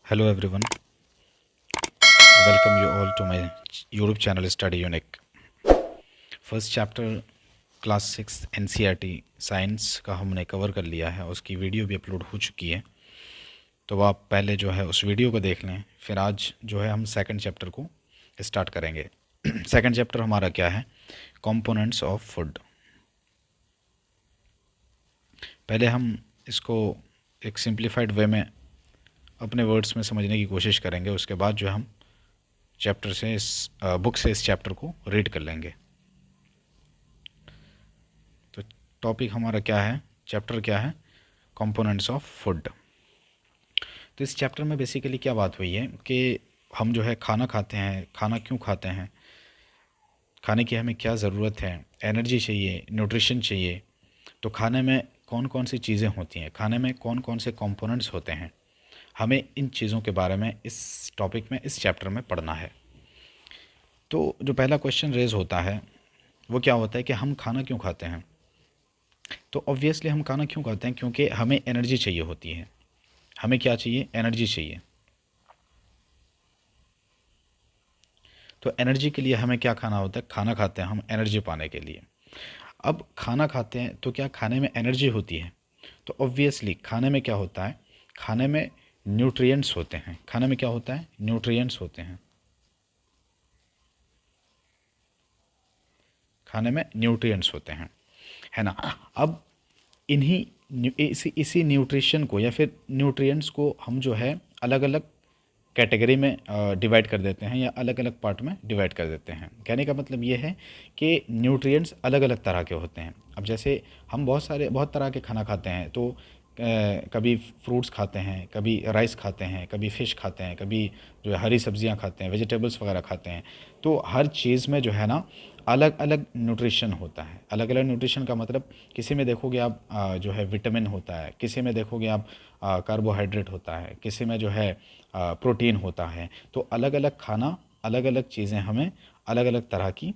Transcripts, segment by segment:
Hello everyone, welcome you all to my YouTube channel Study Unique. First chapter class 6 NCERT science का हमने cover कर लिया है, उसकी वीडियो भी अपलोड हो चुकी है, तो आप पहले जो है उस वीडियो को देख लें। फिर आज जो है हम सेकंड चैप्टर को स्टार्ट करेंगे। सेकंड चैप्टर हमारा क्या है? Components of food. पहले हम इसको एक सिंप्लीफाइड वे में अपने वर्ड्स में समझने की कोशिश करेंगे, उसके बाद जो हम चैप्टर से इस बुक से इस चैप्टर को रीड कर लेंगे। तो टॉपिक हमारा क्या है, चैप्टर क्या है? Components of food. तो इस चैप्टर में बेसिकली क्या बात हुई है कि हम जो है खाना खाते हैं, खाना क्यों खाते हैं, खाने की हमें क्या ज़रूरत है, एनर्जी चाहिए, न्यूट्रिशन चाहिए, तो खाने में कौन कौन सी चीज़ें होती हैं, खाने में कौन कौन से कंपोनेंट्स होते हैं, हमें इन चीज़ों के बारे में इस टॉपिक में, इस चैप्टर में पढ़ना है। तो जो पहला क्वेश्चन रेज होता है वो क्या होता है कि हम खाना क्यों खाते हैं? तो ऑब्वियसली हम खाना क्यों खाते हैं? क्योंकि हमें एनर्जी चाहिए होती है। हमें क्या चाहिए? एनर्जी चाहिए। तो एनर्जी के लिए हमें क्या खाना होता है? खाना खाते हैं हम एनर्जी पाने के लिए। अब खाना खाते हैं तो क्या खाने में एनर्जी होती है? तो ऑब्वियसली खाने में क्या होता है? खाने में न्यूट्रिएंट्स होते हैं। खाने में क्या होता है? न्यूट्रिएंट्स होते हैं। खाने में न्यूट्रिएंट्स होते हैं, है ना। अब इन्हीं इसी न्यूट्रिशन को या फिर न्यूट्रिएंट्स को हम जो है अलग अलग कैटेगरी में डिवाइड कर देते हैं या अलग अलग पार्ट में डिवाइड कर देते हैं। कहने का मतलब ये है कि न्यूट्रिएंट्स अलग अलग तरह के होते हैं। अब जैसे हम बहुत तरह के खाना खाते हैं, तो कभी फ्रूट्स खाते हैं, कभी राइस खाते हैं, कभी फ़िश खाते हैं, कभी जो है हरी सब्जियां खाते हैं, वेजिटेबल्स वगैरह खाते हैं। तो हर चीज़ में जो है ना अलग अलग न्यूट्रिशन होता है। अलग अलग न्यूट्रिशन का मतलब किसी में देखोगे आप जो है विटामिन होता है, किसी में देखोगे आप कार्बोहाइड्रेट होता है, किसी में जो है प्रोटीन होता है। तो अलग अलग खाना, अलग अलग चीज़ें हमें अलग अलग तरह की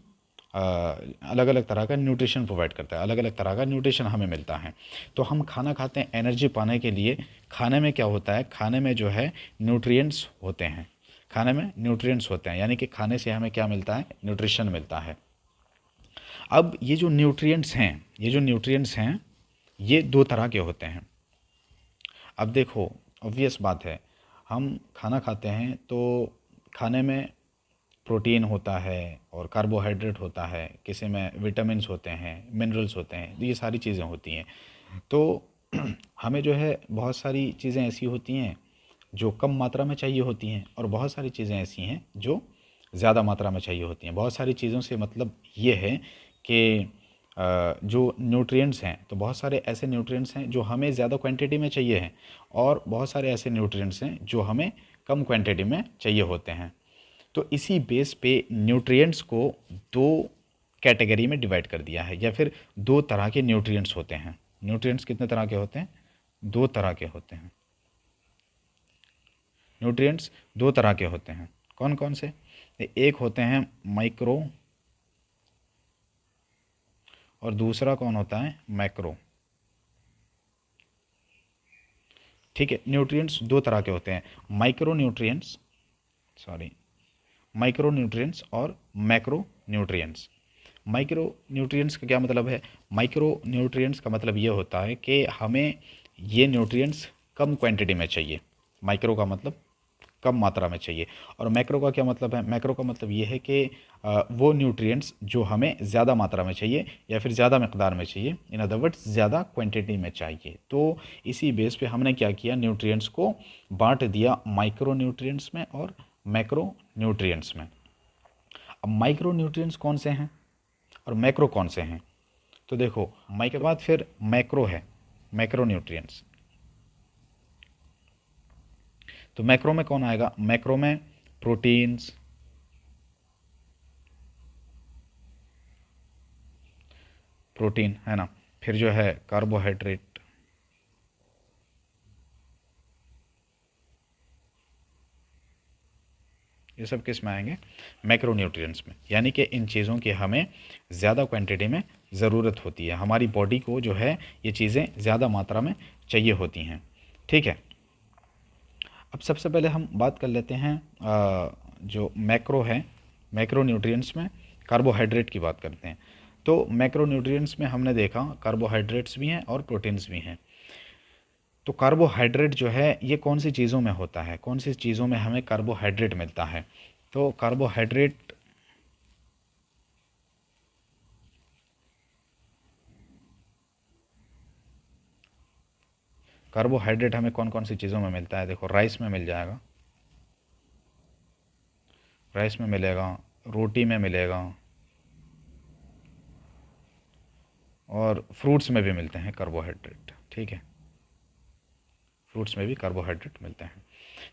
अलग अलग तरह का न्यूट्रिशन प्रोवाइड करता है, अलग अलग तरह का न्यूट्रिशन हमें मिलता है। तो हम खाना खाते हैं एनर्जी पाने के लिए। खाने में क्या होता है? खाने में जो है न्यूट्रिएंट्स होते हैं। खाने में न्यूट्रिएंट्स होते हैं, यानी कि खाने से हमें क्या मिलता है? न्यूट्रिशन मिलता है। अब ये जो न्यूट्रिएंट्स हैं, ये दो तरह के होते हैं। अब देखो, ऑब्वियस बात है, हम खाना खाते हैं तो खाने में प्रोटीन होता है और कार्बोहाइड्रेट होता है, किसी में विटामिन्स होते हैं, मिनरल्स होते हैं, तो ये सारी चीज़ें होती हैं। तो हमें जो है बहुत सारी चीज़ें ऐसी होती हैं जो कम मात्रा में चाहिए होती हैं, और बहुत सारी चीज़ें ऐसी हैं जो ज़्यादा मात्रा में चाहिए होती हैं। बहुत सारी चीज़ों से मतलब ये है कि जो न्यूट्रिएंट्स हैं, तो बहुत सारे ऐसे न्यूट्रिएंट्स हैं जो हमें ज़्यादा क्वांटिटी में चाहिए हैं, और बहुत सारे ऐसे न्यूट्रिएंट्स हैं जो हमें कम क्वांटिटी में चाहिए होते हैं। तो इसी बेस पे न्यूट्रिएंट्स को दो कैटेगरी में डिवाइड कर दिया है, या फिर दो तरह के न्यूट्रिएंट्स होते हैं। न्यूट्रिएंट्स कितने तरह के होते हैं? दो तरह के होते हैं। न्यूट्रिएंट्स दो तरह के होते हैं। कौन कौन से? एक होते हैं माइक्रो, और दूसरा कौन होता है? मैक्रो। ठीक है, न्यूट्रिएंट्स दो तरह के होते हैं, माइक्रो न्यूट्रिएंट्स और मैक्रो न्यूट्रिएंट्स। माइक्रो न्यूट्रिएंट्स का क्या मतलब है? माइक्रो न्यूट्रिएंट्स का मतलब ये होता है कि हमें ये न्यूट्रिएंट्स कम क्वांटिटी में चाहिए। माइक्रो का मतलब कम मात्रा में चाहिए। और मैक्रो का क्या मतलब है? मैक्रो का मतलब ये है कि वो न्यूट्रिएंट्स जो हमें ज़्यादा मात्रा में चाहिए या फिर ज़्यादा मकदार में चाहिए, इन अदर वर्ड्स ज़्यादा क्वांटिटी में चाहिए। तो इसी बेस पे हमने क्या किया? न्यूट्रिएंट्स को बांट दिया माइक्रो न्यूट्रिएंट्स में और मैक्रो न्यूट्रिएंट्स में। अब माइक्रो न्यूट्रिएंट्स कौन से हैं और मैक्रो कौन से हैं? तो देखो, माइक्रो के बाद फिर मैक्रो है, मैक्रो न्यूट्रिएंट्स। तो मैक्रो में कौन आएगा? मैक्रो में प्रोटीन्स, प्रोटीन है ना, फिर जो है कार्बोहाइड्रेट, ये सब किस में आएंगे? मैक्रो न्यूट्रिएंट्स में। यानी कि इन चीज़ों की हमें ज़्यादा क्वांटिटी में ज़रूरत होती है, हमारी बॉडी को जो है ये चीज़ें ज़्यादा मात्रा में चाहिए होती हैं। ठीक है। अब सबसे पहले हम बात कर लेते हैं जो मैक्रो है, मैक्रो न्यूट्रिएंट्स में कार्बोहाइड्रेट की बात करते हैं। तो मैक्रो न्यूट्रिएंट्स में हमने देखा कार्बोहाइड्रेट्स भी हैं और प्रोटीन्स भी हैं। तो कार्बोहाइड्रेट जो है ये कौन सी चीज़ों में होता है, कौन सी चीज़ों में हमें कार्बोहाइड्रेट मिलता है? तो कार्बोहाइड्रेट हमें कौन कौन सी चीज़ों में मिलता है? देखो, राइस में मिल जाएगा, राइस में मिलेगा, रोटी में मिलेगा, और फ्रूट्स में भी मिलते हैं कार्बोहाइड्रेट। ठीक है, फ्रूट्स में भी कार्बोहाइड्रेट मिलते हैं।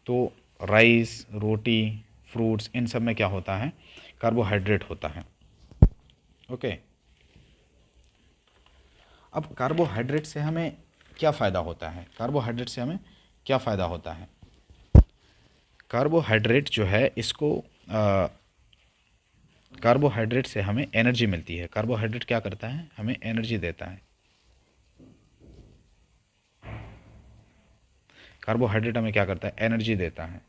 तो राइस, रोटी, फ्रूट्स, इन सब में क्या होता है? कार्बोहाइड्रेट होता है। ओके। अब कार्बोहाइड्रेट से हमें क्या फ़ायदा होता है? कार्बोहाइड्रेट से हमें क्या फ़ायदा होता है? कार्बोहाइड्रेट जो है इसको कार्बोहाइड्रेट से हमें एनर्जी मिलती है। कार्बोहाइड्रेट क्या करता है? हमें एनर्जी देता है। कार्बोहाइड्रेट हमें क्या करता है? एनर्जी देता है।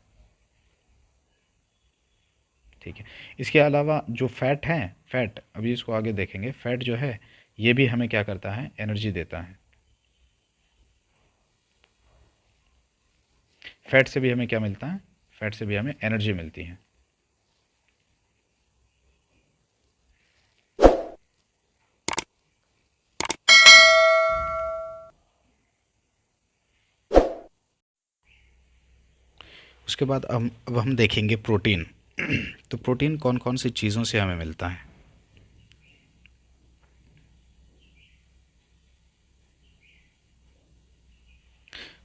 ठीक है। इसके अलावा जो फैट है, फैट अभी इसको आगे देखेंगे, फैट जो है ये भी हमें क्या करता है? एनर्जी देता है। फैट से भी हमें क्या मिलता है? फैट से भी हमें एनर्जी मिलती है। उसके बाद अब हम देखेंगे प्रोटीन। तो प्रोटीन कौन कौन सी चीज़ों से हमें मिलता है?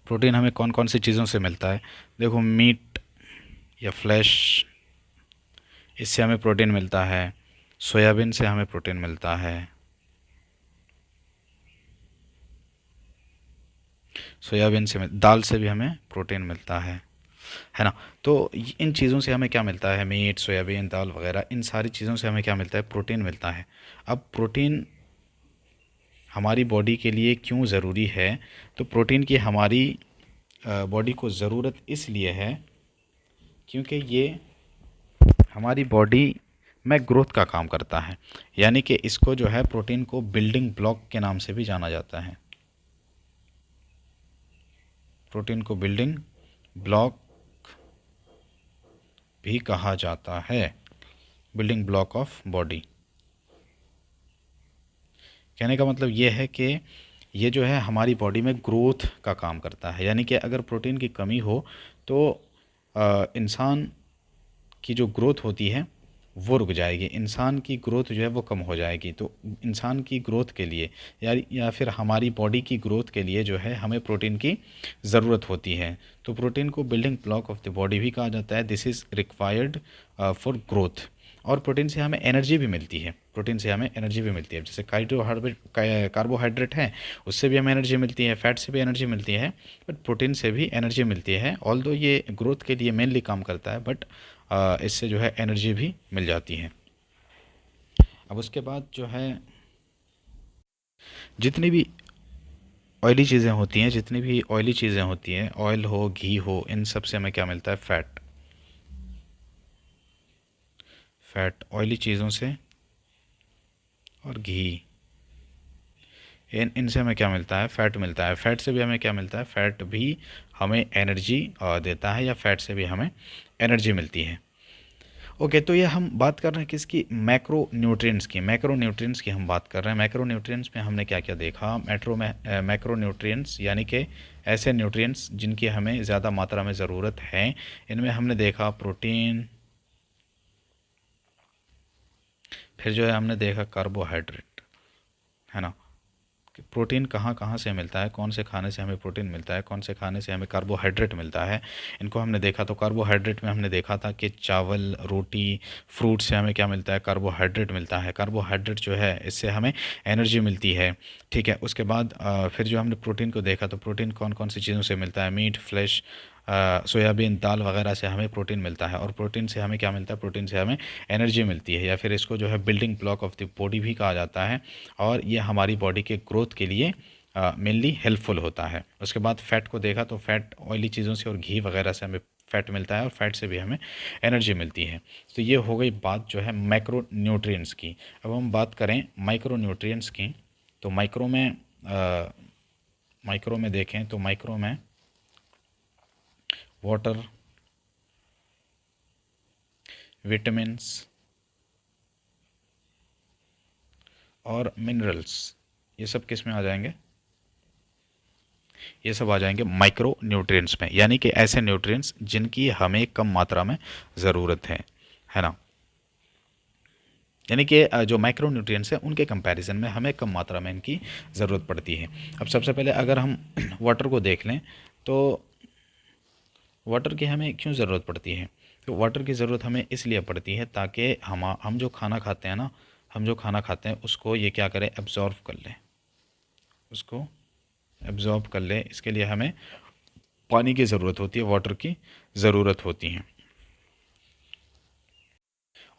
प्रोटीन हमें कौन कौन सी चीज़ों से मिलता है? देखो, मीट या फ्लैश, इससे हमें प्रोटीन मिलता है। सोयाबीन से हमें प्रोटीन मिलता है। सोयाबीन से दाल से भी हमें प्रोटीन मिलता है ना? तो इन चीज़ों से हमें क्या मिलता है? मीट, सोयाबीन, दाल वगैरह, इन सारी चीज़ों से हमें क्या मिलता है? प्रोटीन मिलता है। अब प्रोटीन हमारी बॉडी के लिए क्यों ज़रूरी है? तो प्रोटीन की हमारी बॉडी को ज़रूरत इसलिए है क्योंकि ये हमारी बॉडी में ग्रोथ का काम करता है। यानी कि इसको जो है, प्रोटीन को बिल्डिंग ब्लॉक के नाम से भी जाना जाता है। प्रोटीन को बिल्डिंग ब्लॉक भी कहा जाता है, बिल्डिंग ब्लॉक ऑफ बॉडी। कहने का मतलब ये है कि ये जो है हमारी बॉडी में ग्रोथ का काम करता है। यानी कि अगर प्रोटीन की कमी हो तो इंसान की जो ग्रोथ होती है वो रुक जाएगी, इंसान की ग्रोथ जो है वो कम हो जाएगी। तो इंसान की ग्रोथ के लिए या फिर हमारी बॉडी की ग्रोथ के लिए जो है हमें प्रोटीन की ज़रूरत होती है। तो प्रोटीन को building block of the body भी कहा जाता है। This is required for growth. और प्रोटीन से हमें एनर्जी भी मिलती है। प्रोटीन से हमें एनर्जी भी मिलती है। जैसे कार्बोहाइड्रेट है, उससे भी हमें एनर्जी मिलती है, फैट से भी एनर्जी मिलती है, बट प्रोटीन से भी एनर्जी मिलती है। ऑल्दो ये ग्रोथ के लिए मेनली काम करता है, बट इससे जो है एनर्जी भी मिल जाती है। अब उसके बाद जो है जितनी भी ऑयली चीज़ें होती हैं, जितनी भी ऑयली चीज़ें होती हैं, ऑयल हो, घी हो, इन सब से हमें क्या मिलता है? फैट। फैट ऑयली चीज़ों से और घी, इनसे हमें क्या मिलता है? फैट मिलता है। फैट से भी हमें क्या मिलता है? फैट भी हमें एनर्जी देता है, या फैट से भी हमें एनर्जी मिलती है। ओके, तो ये हम बात कर रहे हैं किसकी? मैक्रो न्यूट्रिएंट्स की। मैक्रो न्यूट्रिएंट्स की हम बात कर रहे हैं। मैक्रो न्यूट्रिएंट्स में हमने क्या क्या देखा? मैक्रो न्यूट्रिएंट्स यानी कि ऐसे न्यूट्रिएंट्स जिनकी हमें ज़्यादा मात्रा में ज़रूरत है। इनमें हमने देखा प्रोटीन, फिर जो है हमने देखा कार्बोहाइड्रेट, है ना? कि प्रोटीन कहाँ कहाँ से मिलता है, कौन से खाने से हमें प्रोटीन मिलता है, कौन से खाने से हमें कार्बोहाइड्रेट मिलता है, इनको हमने देखा। तो कार्बोहाइड्रेट में हमने देखा था कि चावल, रोटी, फ्रूट से हमें क्या मिलता है? कार्बोहाइड्रेट मिलता है। कार्बोहाइड्रेट जो है इससे हमें एनर्जी मिलती है। ठीक है। उसके बाद फिर जो हमने प्रोटीन को देखा, तो प्रोटीन कौन कौन सी चीज़ों से मिलता है? मीट, फ्लैश, सोयाबीन, दाल वगैरह से हमें प्रोटीन मिलता है। और प्रोटीन से हमें क्या मिलता है? प्रोटीन से हमें एनर्जी मिलती है, या फिर इसको जो है building block of the body भी कहा जाता है। और ये हमारी बॉडी के ग्रोथ के लिए मेनली हेल्पफुल होता है। उसके बाद फ़ैट को देखा तो फ़ैट ऑयली चीज़ों से और घी वगैरह से हमें फ़ैट मिलता है और फ़ैट से भी हमें एनर्जी मिलती है। तो ये हो गई बात जो है मैक्रो न्यूट्रिएंट्स की। अब हम बात करें माइक्रो न्यूट्रिएंट्स की, तो माइक्रो में देखें तो माइक्रो में वाटर, विटामिन्स और मिनरल्स, ये सब किस में आ जाएंगे? ये सब आ जाएंगे माइक्रो न्यूट्रिएंट्स में, यानी कि ऐसे न्यूट्रिएंट्स जिनकी हमें कम मात्रा में ज़रूरत है ना। यानी कि जो माइक्रो न्यूट्रिएंट्स हैं उनके कंपैरिजन में हमें कम मात्रा में इनकी ज़रूरत पड़ती है। अब सबसे पहले अगर हम वाटर को देख लें तो वाटर की हमें क्यों ज़रूरत पड़ती है? तो वाटर की ज़रूरत हमें इसलिए पड़ती है ताकि हम जो खाना खाते हैं ना, हम जो खाना खाते हैं उसको ये क्या करें, एब्जॉर्व कर लें, उसको एब्जॉर्ब कर ले। इसके लिए हमें पानी की ज़रूरत होती है, वाटर की ज़रूरत होती है।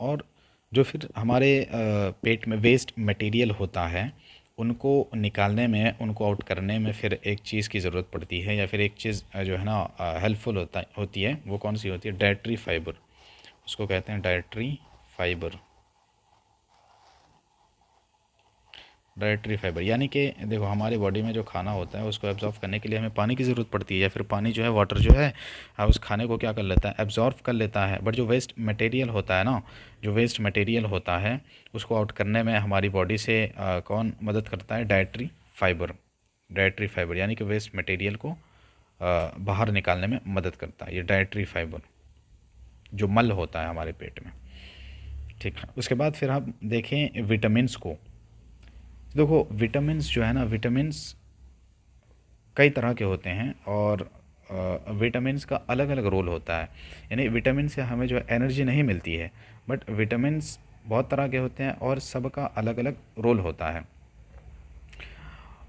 और जो फिर हमारे पेट में वेस्ट मटेरियल होता है उनको निकालने में, उनको आउट करने में फिर एक चीज़ की ज़रूरत पड़ती है, या फिर एक चीज़ जो है ना हेल्पफुल होती है, वो कौन सी होती है? डाइटरी फाइबर, उसको कहते हैं डाइटरी फाइबर। डाइटरी फाइबर यानी कि देखो हमारी बॉडी में जो खाना होता है उसको एब्जॉर्व करने के लिए हमें पानी की ज़रूरत पड़ती है, या फिर पानी जो है, वाटर जो है, उस खाने को क्या कर लेता है, एब्जॉर्व कर लेता है। बट जो वेस्ट मटेरियल होता है ना, जो वेस्ट मटेरियल होता है उसको आउट करने में हमारी बॉडी से कौन मदद करता है? Dietary fibre. डाइटरी फाइबर यानी कि वेस्ट मटेरियल को बाहर निकालने में मदद करता है ये डाइटरी फाइबर, जो मल होता है हमारे पेट में। ठीक है, उसके बाद फिर हम देखें विटामिन्स को। देखो विटामिन्स जो है ना, विटामिन्स कई तरह के होते हैं और विटामिन्स का अलग अलग रोल होता है। यानी विटामिन से हमें जो एनर्जी नहीं मिलती है, बट विटामिन्स बहुत तरह के होते हैं और सबका अलग अलग रोल होता है।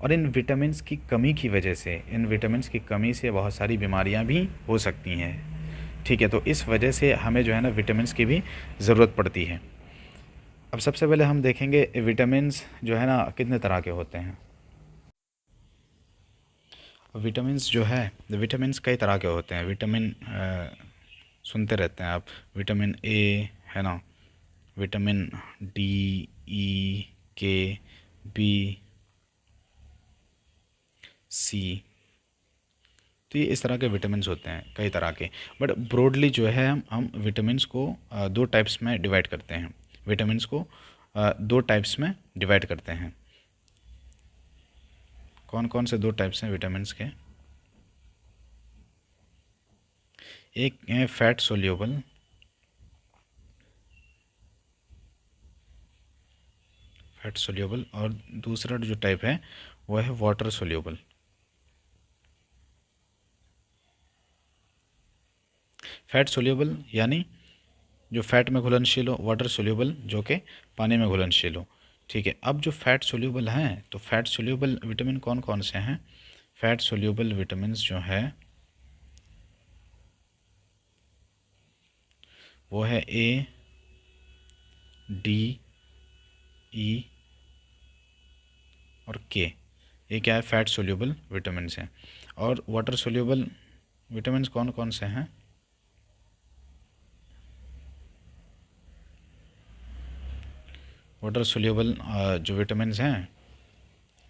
और इन विटामिन्स की कमी की वजह से, इन विटामिन्स की कमी से बहुत सारी बीमारियां भी हो सकती हैं। ठीक है, तो इस वजह से हमें जो है ना विटामिन्स की भी ज़रूरत पड़ती है। अब सबसे पहले हम देखेंगे विटामिन्स जो है ना कितने तरह के होते हैं। विटामिन्स जो है, विटामिन्स कई तरह के होते हैं। विटामिन सुनते रहते हैं आप, विटामिन ए है ना, विटामिन डी, ई, के, बी, सी, तो ये इस तरह के विटामिन्स होते हैं कई तरह के। बट ब्रॉडली जो है हम विटामिन्स को दो टाइप्स में डिवाइड करते हैं। विटामिन्स को दो टाइप्स में डिवाइड करते हैं। कौन कौन से दो टाइप्स हैं विटामिन्स के? एक है फैट सोल्यूबल, फैट सोल्यूबल, और दूसरा जो टाइप है वो है वाटर सोल्यूबल। फैट सोल्यूबल यानी जो फैट में घुलनशील हो, वाटर सोल्यूबल जो कि पानी में घुलनशील हो। ठीक है, अब जो फैट सोल्यूबल हैं, तो फैट सोल्यूबल विटामिन कौन कौन से हैं? फैट सोल्यूबल विटामिन्स जो है वो है ए, डी, ई और के। ये क्या है? फैट सोल्यूबल विटामिन्स हैं। और वाटर सोल्यूबल विटामिन्स कौन कौन से हैं? वाटर सोल्यूबल जो विटामिन्स हैं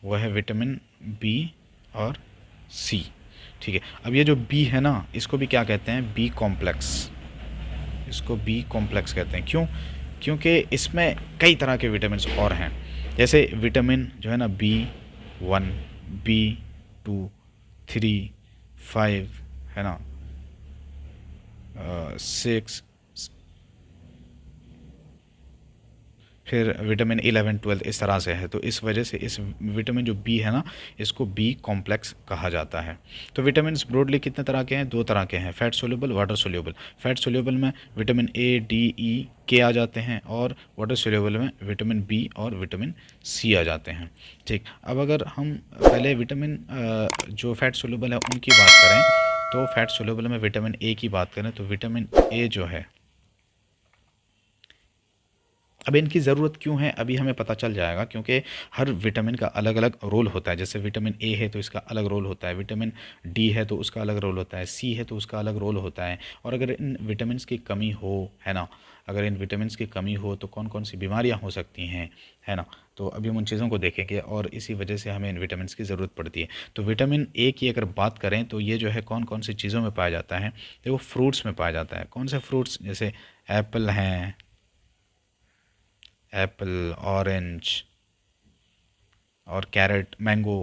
वो है विटामिन बी और सी। ठीक है, अब ये जो बी है ना, इसको भी क्या कहते हैं? B complex. इसको बी कॉम्प्लेक्स कहते हैं। क्यों? क्योंकि इसमें कई तरह के विटामिन्स और हैं। जैसे विटामिन जो है ना B1, B2, 3, 5 है ना, 6, फिर विटामिन 11, 12 इस तरह से है। तो इस वजह से इस विटामिन जो बी है ना, इसको बी कॉम्प्लेक्स कहा जाता है। तो विटामिन ब्रॉडली कितने तरह के हैं? दो तरह के हैं, fat soluble, water soluble. Fat soluble में विटामिन ए, डी, ई, के आ जाते हैं, और वाटर सोल्यूबल में विटामिन बी और विटामिन सी आ जाते हैं। ठीक, अब अगर हम पहले विटामिन जो फैट सोल्यूबल है उनकी बात करें, तो फैट सोल्यूबल में विटामिन ए की बात करें तो विटामिन ए जो है अब इनकी ज़रूरत क्यों है अभी हमें पता चल जाएगा, क्योंकि हर विटामिन का अलग अलग रोल होता है। जैसे विटामिन ए है तो इसका अलग रोल होता है, विटामिन डी है तो उसका अलग रोल होता है, सी है तो उसका अलग रोल होता है। और अगर इन विटामिन्स की कमी हो, है ना, अगर इन विटामिन्स की कमी हो तो कौन कौन सी बीमारियां हो सकती हैं, है ना। तो अभी हम उन चीज़ों को देखेंगे और इसी वजह से हमें इन विटामिन्स की ज़रूरत पड़ती है। तो विटामिन ए की अगर बात करें तो ये जो है कौन कौन सी चीज़ों में पाया जाता है, देखो फ्रूट्स में पाया जाता है। कौन से फ्रूट्स, जैसे एप्पल हैं, एप्पल, ऑरेंज और कैरेट, मैंगो,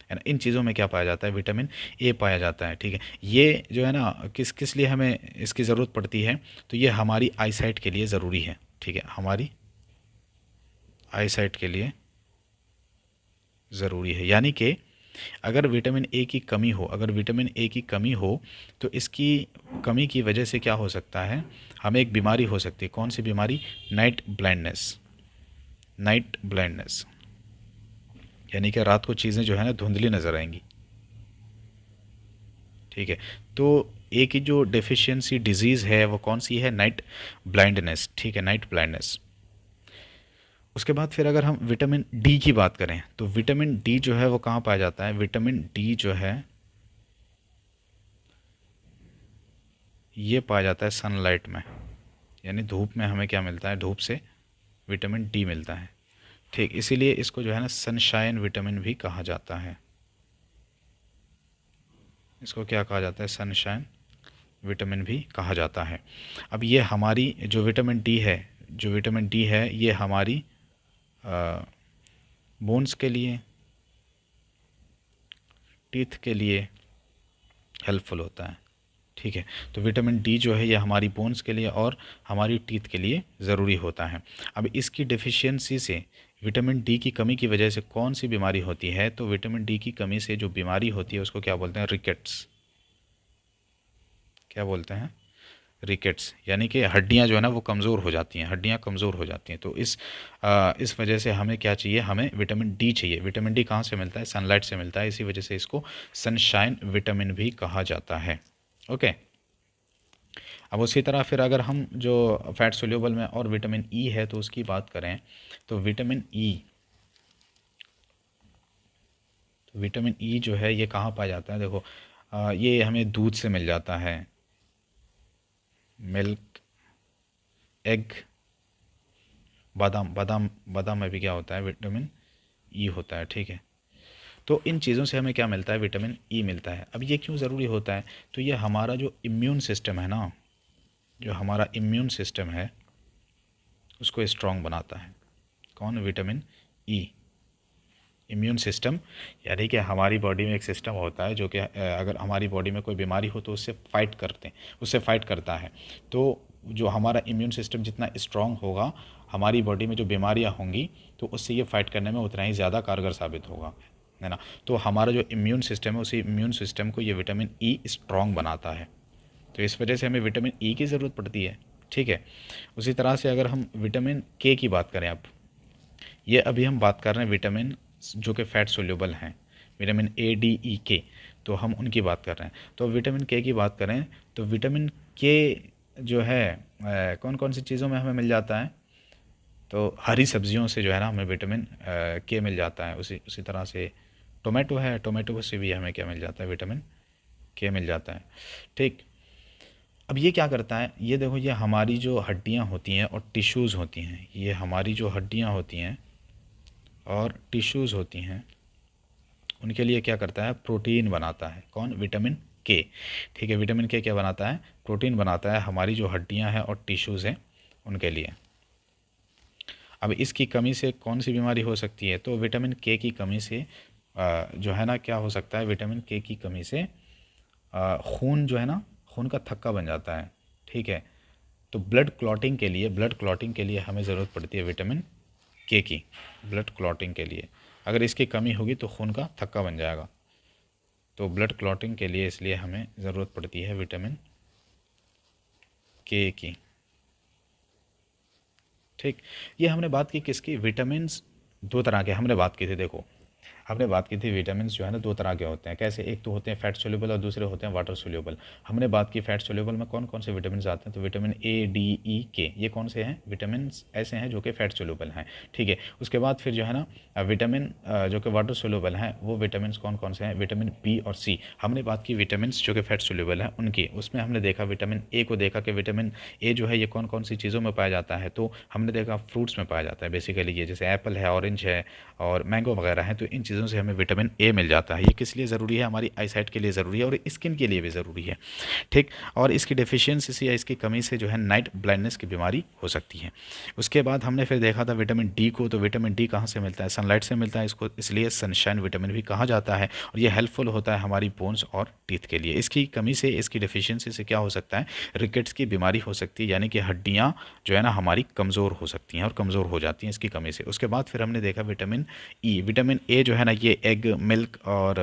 है ना, इन चीज़ों में क्या पाया जाता है, विटामिन ए पाया जाता है। ठीक है, ये जो है ना किस किस लिए हमें इसकी ज़रूरत पड़ती है, तो ये हमारी आईसाइट के लिए ज़रूरी है। ठीक है, हमारी आईसाइट के लिए ज़रूरी है। यानी कि अगर विटामिन ए की कमी हो, अगर विटामिन ए की कमी हो तो इसकी कमी की वजह से क्या हो सकता है, हमें एक बीमारी हो सकती है। कौन सी बीमारी, नाइट ब्लाइंडनेस। नाइट ब्लाइंडनेस यानी कि रात को चीज़ें जो है ना धुंधली नज़र आएंगी। ठीक है, तो ए की जो डेफिशिएंसी डिजीज़ है वो कौन सी है, नाइट ब्लाइंडनेस। ठीक है, नाइट ब्लाइंडनेस। उसके बाद फिर अगर हम विटामिन डी की बात करें तो विटामिन डी जो है वो कहाँ पाया जाता है, विटामिन डी जो है ये पाया जाता है सनलाइट में, यानी धूप में हमें क्या मिलता है, धूप से विटामिन डी मिलता है। ठीक, इसीलिए इसको जो है ना सनशाइन विटामिन भी कहा जाता है। इसको क्या कहा जाता है, सनशाइन विटामिन भी कहा जाता है। अब ये हमारी जो विटामिन डी है, जो विटामिन डी है ये हमारी बोन्स के लिए, टीथ के लिए हेल्पफुल होता है। ठीक है, तो विटामिन डी जो है ये हमारी बोन्स के लिए और हमारी टीथ के लिए ज़रूरी होता है। अब इसकी डेफिशिएंसी से, विटामिन डी की कमी की वजह से कौन सी बीमारी होती है, तो विटामिन डी की कमी से जो बीमारी होती है उसको क्या बोलते हैं, रिकेट्स। क्या बोलते हैं, रिकेट्स। यानी कि हड्डियां जो है ना वो कमज़ोर हो जाती हैं, हड्डियां कमज़ोर हो जाती हैं। तो इस वजह से हमें क्या चाहिए, हमें विटामिन डी चाहिए। विटामिन डी कहाँ से मिलता है, सनलाइट से मिलता है, इसी वजह से इसको सनशाइन विटामिन भी कहा जाता है। ओके, अब उसी तरह फिर अगर हम जो फैट सोल्यूबल में और विटामिन ई है तो उसकी बात करें तो विटामिन ई, तो विटामिन ई जो है ये कहाँ पाया जाता है, देखो ये हमें दूध से मिल जाता है, मिल्क, एग, बादाम, बादाम बादाम में भी क्या होता है, विटामिन ई होता है। ठीक है, तो इन चीज़ों से हमें क्या मिलता है, विटामिन ई मिलता है। अब ये क्यों ज़रूरी होता है, तो ये हमारा जो इम्यून सिस्टम है ना, जो हमारा इम्यून सिस्टम है उसको स्ट्रॉन्ग बनाता है। कौन, विटामिन ई। इम्यून सिस्टम यानी कि हमारी बॉडी में एक सिस्टम होता है जो कि अगर हमारी बॉडी में कोई बीमारी हो तो उससे फाइट करते हैं, उससे फाइट करता है। तो जो हमारा इम्यून सिस्टम जितना स्ट्रांग होगा, हमारी बॉडी में जो बीमारियां होंगी तो उससे ये फाइट करने में उतना ही ज़्यादा कारगर साबित होगा, है ना। तो हमारा जो इम्यून सिस्टम है उसी इम्यून सिस्टम को ये विटामिन ई स्ट्रॉन्ग बनाता है। तो इस वजह से हमें विटामिन ई की ज़रूरत पड़ती है। ठीक है, उसी तरह से अगर हम विटामिन के की बात करें, अब ये अभी हम बात कर रहे हैं विटामिन जो कि फ़ैट सोल्यूबल हैं, विटामिन ए, डी, ई, के, तो हम उनकी बात कर रहे हैं। तो विटामिन के की बात करें तो विटामिन के जो है कौन कौन सी चीज़ों में हमें मिल जाता है, तो हरी सब्जियों से जो है ना हमें विटामिन के मिल जाता है। उसी उसी तरह से टोमेटो है, टोमेटो से भी हमें क्या मिल जाता है, विटामिन के मिल जाता है। ठीक, अब ये क्या करता है, ये देखो, ये हमारी जो हड्डियाँ होती हैं और टिश्यूज़ होती हैं, ये हमारी जो हड्डियाँ होती हैं और टिश्यूज़ होती हैं उनके लिए क्या करता है, प्रोटीन बनाता है। कौन, विटामिन के। ठीक है, विटामिन के क्या बनाता है, प्रोटीन बनाता है हमारी जो हड्डियां हैं और टिश्यूज़ हैं उनके लिए। अब इसकी कमी से कौन सी बीमारी हो सकती है, तो विटामिन के की कमी से जो है ना क्या हो सकता है, विटामिन के की कमी से खून जो है ना, खून का थक्का बन जाता है। ठीक है, तो ब्लड क्लॉटिंग के लिए, ब्लड क्लॉटिंग के लिए हमें ज़रूरत पड़ती है विटामिन के की, ब्लड क्लॉटिंग के लिए। अगर इसकी कमी होगी तो खून का थक्का बन जाएगा, तो ब्लड क्लॉटिंग के लिए इसलिए हमें ज़रूरत पड़ती है विटामिन के की। ठीक, ये हमने बात की किसकी, विटामिन्स दो तरह के हमने बात की थी। देखो, हमने बात की थी विटामिन जो है ना दो तरह के होते हैं, कैसे, एक तो होते हैं फैट सोल्यूबल और दूसरे होते हैं वाटर सोल्यूबल। हमने बात की फैट सोल्यूबल में कौन कौन से विटामिन आते हैं, तो विटामिन ए, डी, ई, के, ये कौन से हैं विटामिन ऐसे हैं जो कि फैट सोल्यूबल हैं, ठीक है। उसके बाद फिर जो है ना विटामिन जो कि वाटर सोल्यूबल हैं, वो विटामिन कौन कौन से हैं, विटामिन बी और सी। हमने बात की विटामिन जो कि फैट सोल्यूबल हैं उनकी, उसमें हमने देखा विटामिन ए को देखा कि विटामिन ए जो है ये कौन कौन सी चीज़ों में पाया जाता है, तो हमने देखा फ्रूट्स में पाया जाता है बेसिकली, ये जैसे एप्पल है, ऑरेंज है और मैंगो वगैरह है, तो इन चीज़ों से हमें विटामिन ए मिल जाता है। ये किस लिए ज़रूरी है, हमारी आईसाइट के लिए ज़रूरी है और स्किन के लिए भी ज़रूरी है, ठीक। और इसकी डेफिशिएंसी से या इसकी कमी से जो है नाइट ब्लाइंडनेस की बीमारी हो सकती है। उसके बाद हमने फिर देखा था विटामिन डी को, तो विटामिन डी कहाँ से मिलता है, सनलाइट से मिलता है, इसको इसलिए सनशाइन विटामिन भी कहा जाता है और ये हेल्पफुल होता है हमारी बोन्स और टीथ के लिए। इसकी कमी से, इसकी डेफिशिएंसी से क्या हो सकता है, रिकेट्स की बीमारी हो सकती है, यानी कि हड्डियाँ जो है ना हमारी कमज़ोर हो सकती हैं और कमज़ोर हो जाती हैं इसकी कमी से। उसके बाद फिर हमने देखा विटामिन ई, विटामिन ए जो है ना ये एग, मिल्क और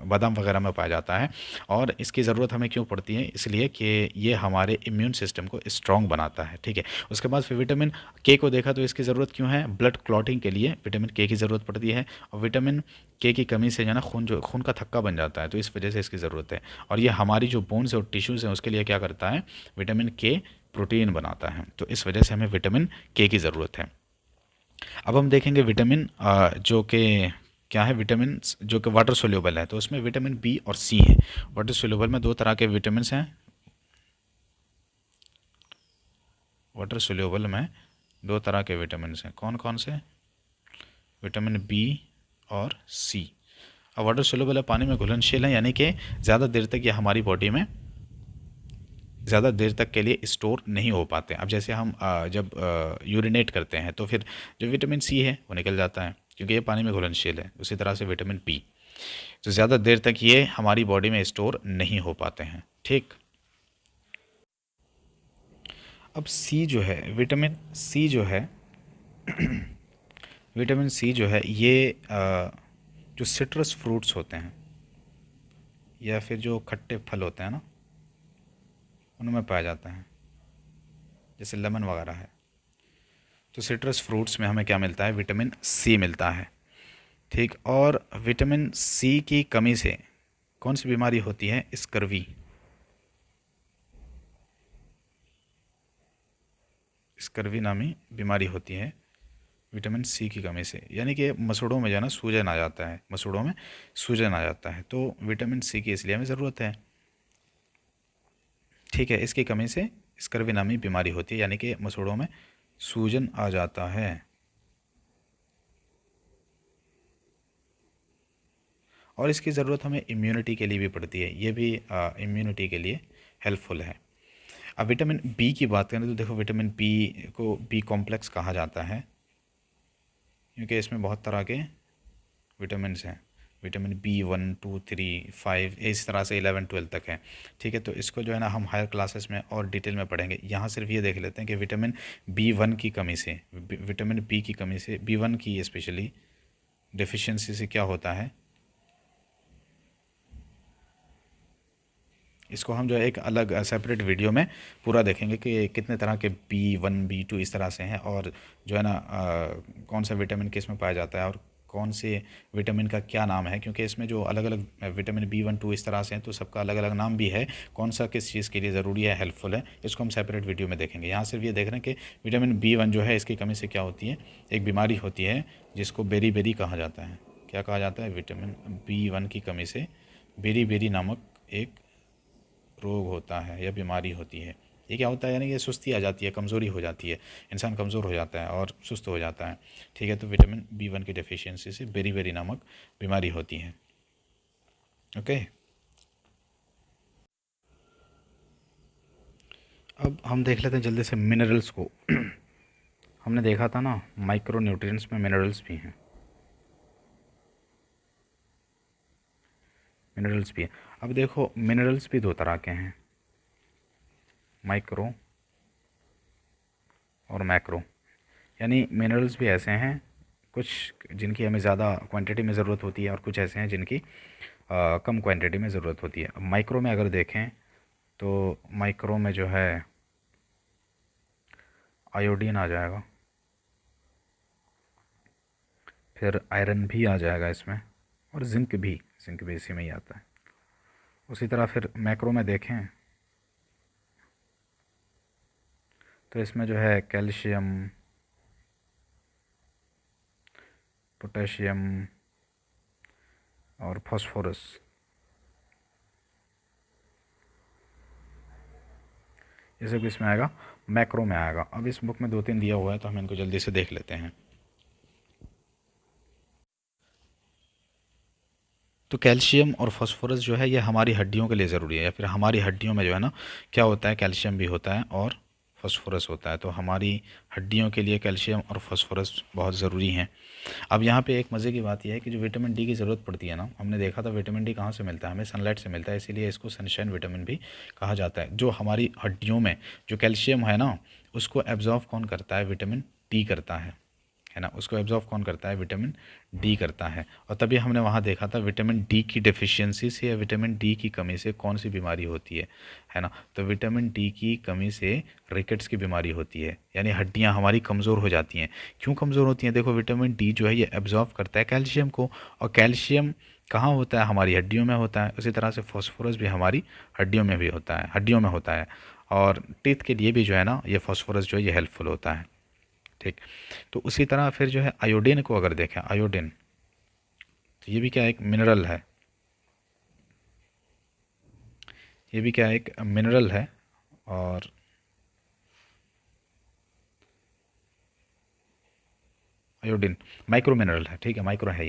बादाम वगैरह में पाया जाता है और इसकी ज़रूरत हमें क्यों पड़ती है, इसलिए कि ये हमारे इम्यून सिस्टम को स्ट्रॉन्ग बनाता है, ठीक है। उसके बाद फिर विटामिन के को देखा, तो इसकी ज़रूरत क्यों है, ब्लड क्लॉटिंग के लिए विटामिन के की ज़रूरत पड़ती है और विटामिन के की कमी से जो है ना खून का थक्का बन जाता है, तो इस वजह से इसकी ज़रूरत है। और ये हमारी जो बोन्स और टिश्यूज़ हैं उसके लिए क्या करता है, विटामिन के प्रोटीन बनाता है, तो इस वजह से हमें विटामिन के की ज़रूरत है। अब हम देखेंगे विटामिन जो कि क्या है, विटामिन जो कि वाटर सोल्यूबल है, तो उसमें विटामिन बी और सी है। वाटर सोल्यूबल में दो तरह के विटामिन हैं, वाटर सोल्यूबल में दो तरह के विटामिन हैं, कौन कौन से, विटामिन बी और सी। अब वाटर सोल्यूबल है, पानी में घुलनशील है, यानी कि ज़्यादा देर तक ये हमारी बॉडी में ज़्यादा देर तक के लिए स्टोर नहीं हो पाते। अब जैसे हम जब यूरिनेट करते हैं तो फिर जो विटामिन सी है वो निकल जाता है क्योंकि ये पानी में घुलनशील है। उसी तरह से विटामिन बी, तो ज़्यादा देर तक ये हमारी बॉडी में स्टोर नहीं हो पाते हैं, ठीक। अब सी जो है, विटामिन सी जो है विटामिन सी जो है ये जो सिट्रस फ्रूट्स होते हैं या फिर जो खट्टे फल होते हैं ना उनमें पाया जाता है, जैसे लेमन वगैरह है, तो सिट्रस फ्रूट्स में हमें क्या मिलता है, विटामिन सी मिलता है, ठीक। और विटामिन सी की कमी से कौन सी बीमारी होती है, स्कर्वी, स्कर्वी नामी बीमारी होती है विटामिन सी की कमी से, यानी कि मसूड़ों में जो है ना सूजन आ जाता है, मसूड़ों में सूजन आ जाता है, तो विटामिन सी की इसलिए हमें ज़रूरत है, ठीक है। इसकी कमी से स्कर्वी नामी बीमारी होती है, यानी कि मसूड़ों में सूजन आ जाता है। और इसकी ज़रूरत हमें इम्यूनिटी के लिए भी पड़ती है, ये भी इम्यूनिटी के लिए हेल्पफुल है। अब विटामिन बी की बात करें तो देखो विटामिन बी को बी कॉम्प्लेक्स कहा जाता है क्योंकि इसमें बहुत तरह के विटामिन हैं, विटामिन बी 1, 2, 3, 5 इस तरह से 11, 12 तक है, ठीक है। तो इसको जो है ना हम हायर क्लासेस में और डिटेल में पढ़ेंगे, यहाँ सिर्फ ये देख लेते हैं कि विटामिन B1 की कमी से, विटामिन बी की कमी से, B1 की स्पेशली डेफिशिएंसी से क्या होता है, इसको हम जो है एक अलग सेपरेट वीडियो में पूरा देखेंगे कि कितने तरह के B1, B2 इस तरह से हैं और जो है ना कौन सा विटामिन किस में पाया जाता है और कौन से विटामिन का क्या नाम है, क्योंकि इसमें जो अलग अलग विटामिन B1, 2 इस तरह से हैं तो सबका अलग अलग नाम भी है, कौन सा किस चीज़ के लिए ज़रूरी है, हेल्पफुल है, इसको हम सेपरेट वीडियो में देखेंगे। यहाँ सिर्फ ये देख रहे हैं कि विटामिन B1 जो है इसकी कमी से क्या होती है, एक बीमारी होती है जिसको बेरी कहा जाता है। क्या कहा जाता है, विटामिन B1 की कमी से बेरी नामक एक रोग होता है या बीमारी होती है। ये क्या होता है, यानी कि सुस्ती आ जाती है, कमज़ोरी हो जाती है, इंसान कमज़ोर हो जाता है और सुस्त हो जाता है, ठीक है। तो विटामिन B1 की डेफिशिएंसी से बेरी नामक बीमारी होती है, ओके। अब हम देख लेते हैं जल्दी से मिनरल्स को। हमने देखा था ना माइक्रो न्यूट्रिएंट्स में मिनरल्स भी हैं, मिनरल्स भी हैं। अब देखो मिनरल्स भी दो तरह के हैं, माइक्रो और मैक्रो, यानी मिनरल्स भी ऐसे हैं कुछ जिनकी हमें ज़्यादा क्वांटिटी में ज़रूरत होती है और कुछ ऐसे हैं जिनकी कम क्वांटिटी में ज़रूरत होती है। अब माइक्रो में अगर देखें तो माइक्रो में जो है आयोडीन आ जाएगा, फिर आयरन भी आ जाएगा इसमें, और जिंक भी इसी में ही आता है। उसी तरह फिर मैक्रो में देखें तो इसमें जो है कैल्शियम, पोटेशियम और फास्फोरस, ये सब इसमें आएगा, मैक्रो में आएगा। अब इस बुक में 2-3 दिया हुआ है तो हम इनको जल्दी से देख लेते हैं। तो कैल्शियम और फास्फोरस जो है ये हमारी हड्डियों के लिए ज़रूरी है, या फिर हमारी हड्डियों में जो है ना क्या होता है, कैल्शियम भी होता है और फास्फोरस होता है। तो हमारी हड्डियों के लिए कैल्शियम और फास्फोरस बहुत ज़रूरी हैं। अब यहाँ पे एक मज़े की बात यह है कि जो विटामिन डी की ज़रूरत पड़ती है ना, हमने देखा था विटामिन डी कहाँ से मिलता है, हमें सनलाइट से मिलता है, इसीलिए इसको सनशाइन विटामिन भी कहा जाता है। जो हमारी हड्डियों में जो कैल्शियम है ना, उसको एब्जॉर्व कौन करता है, विटामिन डी करता है ना। उसको एब्जॉर्व कौन करता है, विटामिन डी करता है। और तभी हमने वहाँ देखा था विटामिन डी की डेफिशिएंसी से या विटामिन डी की कमी से कौन सी बीमारी होती है ना। तो विटामिन डी की कमी से रिकेट्स की बीमारी होती है, यानी हड्डियाँ हमारी कमज़ोर हो जाती हैं। क्यों कमज़ोर होती हैं, देखो विटामिन डी जो है ये एब्जॉर्व करता है कैल्शियम को, और कैल्शियम कहाँ होता है, हमारी हड्डियों में होता है। उसी तरह से फास्फोरस भी हमारी हड्डियों में भी होता है, हड्डियों में होता है। और टीथ के लिए भी जो है ना ये फास्फोरस जो है ये हेल्पफुल होता है, ठीक। तो उसी तरह फिर जो है आयोडीन को अगर देखें, आयोडीन तो ये भी क्या एक मिनरल है, ये भी क्या एक मिनरल है, और आयोडीन माइक्रो मिनरल है, ठीक है, माइक्रो है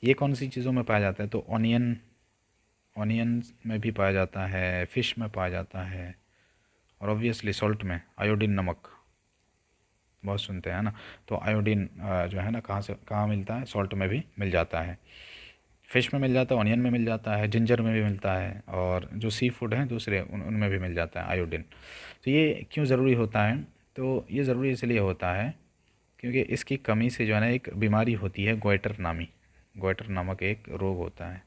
ये कौन सी चीज़ों में पाया जाता है, तो ऑनियन में भी पाया जाता है, फिश में पाया जाता है, और ऑब्वियसली सॉल्ट में आयोडीन, नमक बहुत सुनते हैं ना। तो आयोडीन जो है ना कहाँ मिलता है, सॉल्ट में भी मिल जाता है, फ़िश में मिल जाता है, ऑनियन में मिल जाता है, जिंजर में भी मिलता है, और जो सी फूड हैं दूसरे उनमें भी मिल जाता है आयोडीन। तो ये क्यों ज़रूरी होता है, तो ये ज़रूरी इसलिए होता है क्योंकि इसकी कमी से जो है ना एक बीमारी होती है गोइटर नामक एक रोग होता है,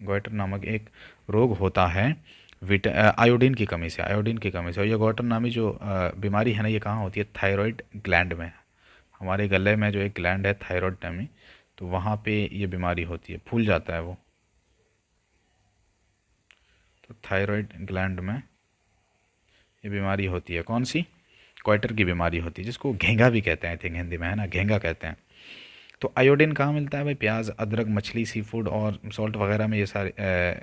गोइटर नामक एक रोग होता है आयोडीन की कमी से, और ये गोइटर नामी जो बीमारी है ना ये कहाँ होती है, थायराइड ग्लैंड में। हमारे गले में जो एक ग्लैंड है थायराइड नामी, तो वहाँ पे ये बीमारी होती है, फूल जाता है वो। तो थायराइड ग्लैंड में ये बीमारी होती है, कौन सी, क्वाइटर की बीमारी होती है, जिसको घेंगा भी कहते हैं, आई थिंक हिंदी में, है ना, घेंगा कहते हैं। तो आयोडीन कहाँ मिलता है भाई, प्याज, अदरक, मछली, सी फूड और सॉल्ट वगैरह में, ये सारे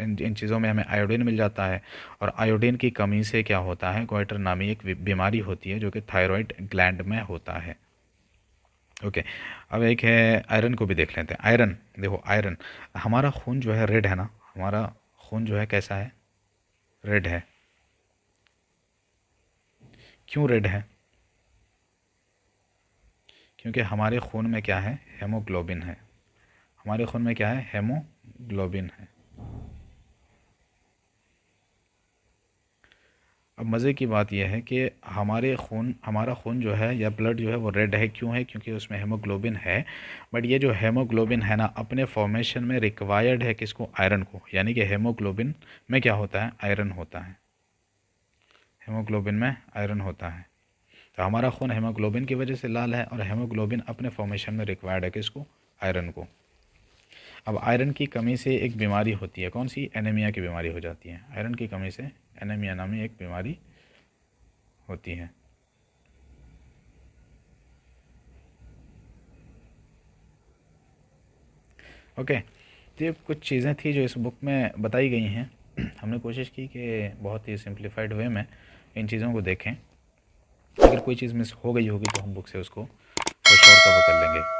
इन चीज़ों में हमें आयोडीन मिल जाता है। और आयोडीन की कमी से क्या होता है, क्वाइटर नामी एक बीमारी होती है जो कि थायराइड ग्लैंड में होता है। ओके, अब एक है आयरन को भी देख लेते हैं। आयरन देखो, आयरन, हमारा खून जो है रेड है ना, हमारा खून जो है कैसा है, रेड है। क्यों रेड है, क्योंकि हमारे खून में क्या है, हेमोग्लोबिन है। हमारे खून में क्या है, हेमोग्लोबिन है। अब मज़े की बात यह है कि हमारा खून जो है या ब्लड जो है वो रेड है, क्यों है, क्योंकि उसमें हेमोग्लोबिन है। बट ये जो हेमोग्लोबिन है ना अपने फॉर्मेशन में रिक्वायर्ड है किसको, आयरन को, यानी कि हेमोग्लोबिन में क्या होता है, आयरन होता है, हेमोग्लोबिन में आयरन होता है। तो हमारा खून हेमोग्लोबिन की वजह से लाल है, और हेमोग्लोबिन अपने फॉर्मेशन में रिक्वायर्ड है किसको, आयरन को। अब आयरन की कमी से एक बीमारी होती है, कौन सी, एनीमिया की बीमारी हो जाती है। आयरन की कमी से एनीमिया नामी एक बीमारी होती है। ओके, तो ये कुछ चीज़ें थी जो इस बुक में बताई गई हैं। हमने कोशिश की कि बहुत ही सिंप्लीफाइड वे में इन चीज़ों को देखें। अगर कोई चीज़ मिस हो गई होगी तो हम बुक से उसको कुछ और कवर कर लेंगे।